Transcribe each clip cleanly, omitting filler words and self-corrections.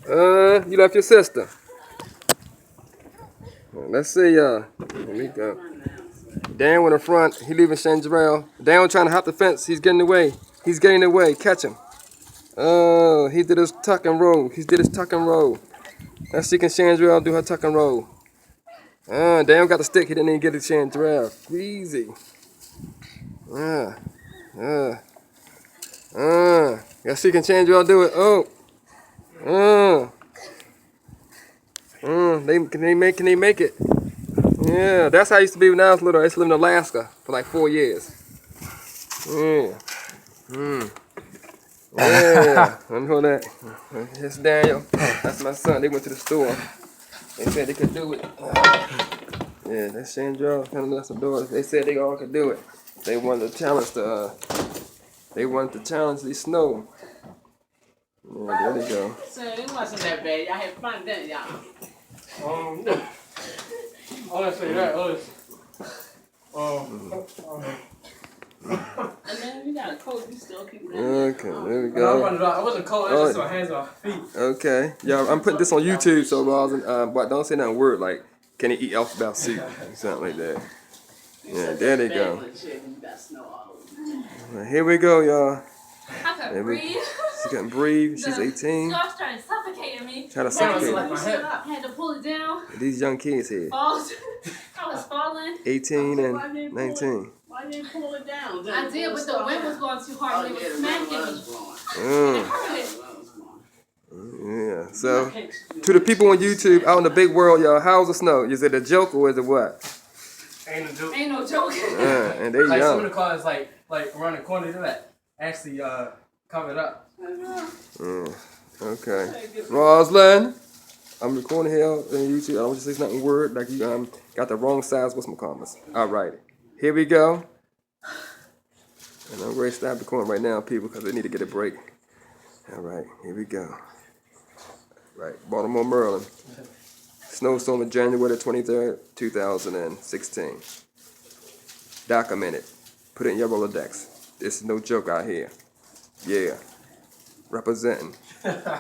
You left your sister. Let's see, Here we go. Dan in the front. He leaving Changerelle. Dan trying to hop the fence. He's getting away. He's getting away. Catch him. Oh, he did his tuck and roll. He did his tuck and roll. Let's see can Changerelle do her tuck and roll. Dan got the stick. He didn't even get it, Changerelle. Easy. Let's see can Changerelle do it. Can they make it? Yeah, that's how I used to be when I was little. I used to live in Alaska for like 4 years. Yeah. Let me hold that. It's Daniel. That's my son. They went to the store. They said they could do it. Yeah, that's Changerelle. That's the door. They said they all could do it. They wanted to challenge the snow. Yeah, there they go. So it wasn't that bad. Y'all had fun, didn't y'all? Honestly, that was. And then you got a coat, you still keep that. Okay, there we No, go. I wasn't cold. I just saw hands on feet. Okay, yeah, I'm putting this on YouTube, so but don't say that word like, can he eat alphabet soup? Something like that. Yeah, there they go. Here we go, y'all. I couldn't breathe. She couldn't breathe. She's 18. Scarf's trying to suffocate me. Trying to suffocate Like me. my hip. Had to pull it down. These young kids here. Falls. I was falling. 18 and 19. Why didn't you pull it down? I did, but the wind was going too hard. It was smacking me. Yeah, so to the people on YouTube out in the big world, y'all, how's the snow? Is it a joke or is it what? Ain't a joke. Ain't no joke. And they Like some of young. the cars, like around the corner, do that. Actually, covered up. Okay. Roslyn, I'm recording here on YouTube. I don't want you to say nothing word like you got the wrong size. What's my comments? All right. Here we go. And I'm ready to stop recording right now, people, because they need to get a break. All right. Here we go. Right. Baltimore, Maryland. Snowstorm of January 23rd, 2016. Documented. Put it in your Rolodex. This is no joke out here. Yeah. Representing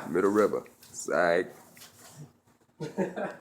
Middle River. Psych.